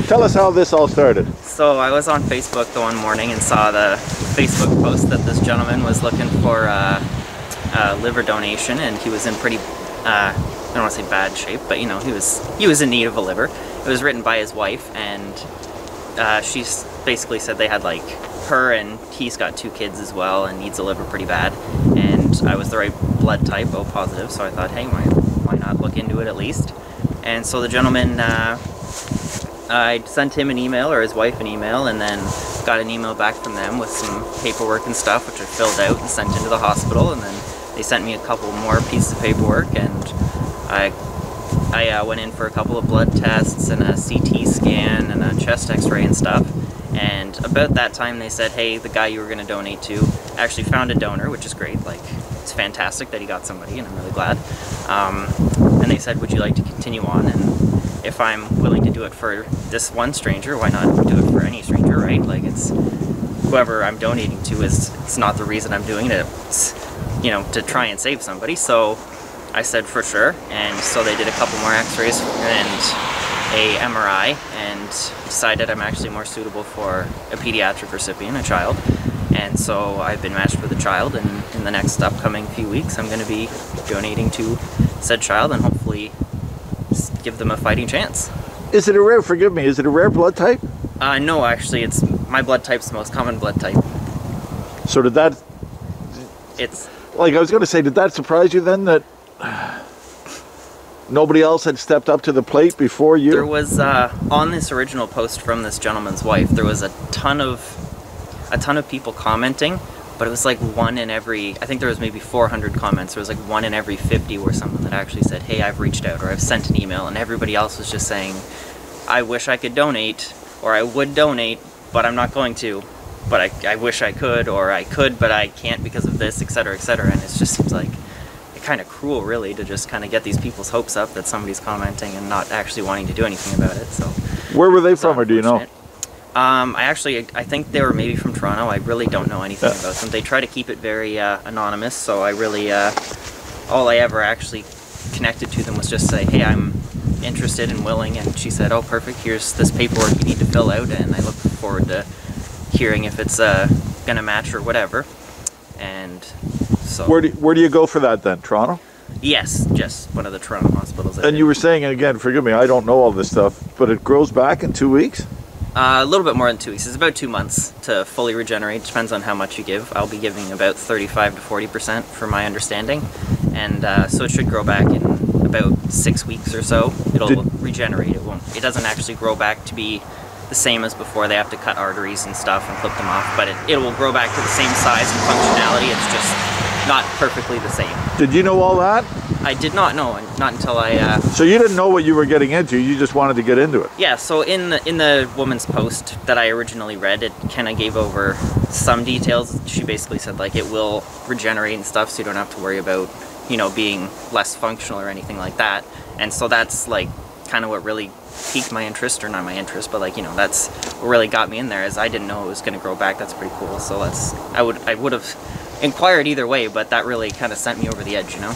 Tell us how this all started. So I was on Facebook the one morning and saw the Facebook post that this gentleman was looking for a liver donation, and he was in pretty, I don't want to say bad shape, but you know, he was in need of a liver. It was written by his wife, and she basically said they had like her, and he's got 2 kids as well and needs a liver pretty bad, and I was the right blood type, O positive, so I thought, hey, why not look into it at least? And so the gentleman, I sent him an email, or his wife an email, and then got an email back from them with some paperwork and stuff, which I filled out and sent into the hospital, and then they sent me a couple more pieces of paperwork, and I went in for a couple of blood tests and a CT scan and a chest x-ray and stuff. And about that time they said, hey, the guy you were going to donate to actually found a donor, which is great. Like, it's fantastic that he got somebody, and I'm really glad. And they said, would you like to continue on? And if I'm willing to do it for this one stranger, why not do it for any stranger, right? Like, it's whoever I'm donating to it's not the reason I'm doing it. It's, you know, to try and save somebody. So I said for sure, and so they did a couple more x-rays and a MRI, and decided I'm actually more suitable for a pediatric recipient, a child. And so I've been matched with a child, and in the next upcoming few weeks I'm going to be donating to said child and hopefully give them a fighting chance. Is it a rare, forgive me, is it a rare blood type? No, actually, my blood type's the most common blood type. So did that, It's, like I was going to say, did that surprise you then that nobody else had stepped up to the plate before you? there was, on this original post from this gentleman's wife, there was a ton of people commenting, but it was like one in every, I think there was maybe 400 comments, there was like one in every 50 where someone that actually said, hey, I've reached out, or I've sent an email, and everybody else was just saying, I wish I could donate, or I would donate, but I'm not going to, but I wish I could, or I could, but I can't because of this, etc., etc., and it just seems like kind of cruel, really, to just kind of get these people's hopes up that somebody's commenting and not actually wanting to do anything about it. So where were they from, or do you know? I think they were maybe from Toronto. I really don't know anything about them. They try to keep it very anonymous, so I really, all I ever actually connected to them was just say, hey, I'm interested and willing, and she said, oh, perfect, here's this paperwork you need to fill out, and I look forward to hearing if it's gonna match or whatever. And so Where do you go for that then? Toronto? yes, just one of the Toronto hospitals. And you were saying, and again, forgive me, I don't know all this stuff, but it grows back in 2 weeks? A little bit more than 2 weeks. It's about 2 months to fully regenerate. Depends on how much you give. I'll be giving about 35 to 40% for my understanding, and so it should grow back in about 6 weeks or so. It'll regenerate. It doesn't actually grow back to be the same as before. They have to cut arteries and stuff and clip them off, but it will grow back to the same size and functionality. It's just not perfectly the same. Did you know all that? I did not know, not until I... So you didn't know what you were getting into, you just wanted to get into it? Yeah, so in the woman's post that I originally read, it kind of gave over some details. She basically said, like, it will regenerate and stuff, so you don't have to worry about, you know, being less functional or anything like that. And so that's, like, kind of what really piqued my interest, or not my interest, but, like, you know, that's what really got me in there, is I didn't know it was going to grow back. That's pretty cool. So I would have inquired either way, but that really kind of sent me over the edge, you know?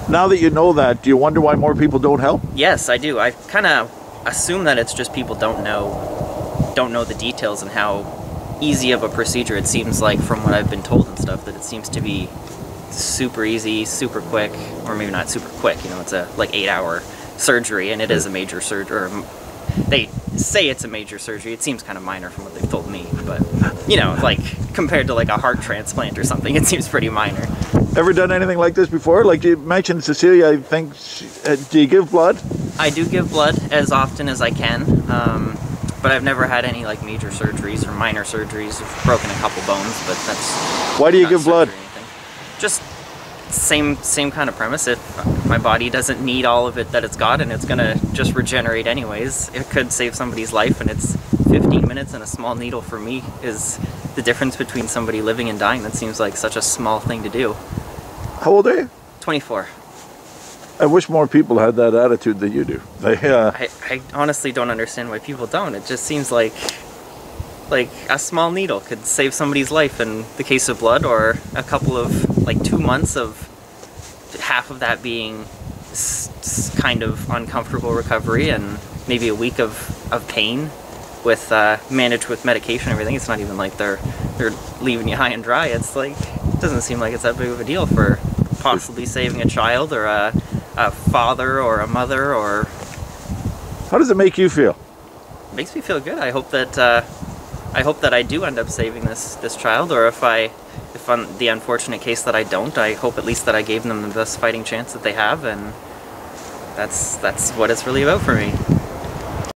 Now that you know that, do you wonder why more people don't help? Yes, I do. I kind of assume that it's just people don't know the details and how easy of a procedure it seems like, from what I've been told and stuff, that it seems to be super easy, super quick, or maybe not super quick, you know, it's a like 8-hour surgery, and it is a major surgery, or they say it's a major surgery. It seems kind of minor from what they've told me, but, you know, like, compared to like a heart transplant or something, it seems pretty minor. Ever done anything like this before? Like you mentioned Cecilia, I think, do you give blood? I do give blood as often as I can, but I've never had any like major surgeries or minor surgeries. I've broken a couple bones, but that's... Why do you give blood? Just same kind of premise. If my body doesn't need all of it that it's got, and it's gonna just regenerate anyways, it could save somebody's life, and it's 15 minutes, and a small needle for me is the difference between somebody living and dying. That seems like such a small thing to do. How old are you? 24. I wish more people had that attitude that you do. I honestly don't understand why people don't. It just seems like a small needle could save somebody's life in the case of blood, or a couple of, like, 2 months of half of that being kind of uncomfortable recovery, and maybe a week of pain with managed with medication and everything. It's not even like they're leaving you high and dry. It's like, it doesn't seem like it's that big of a deal for possibly saving a child or a father or a mother. Or How does it make you feel? it makes me feel good. I hope that I do end up saving this child, or if on the unfortunate case that I don't, I hope at least that I gave them the best fighting chance that they have, and that's what it's really about for me.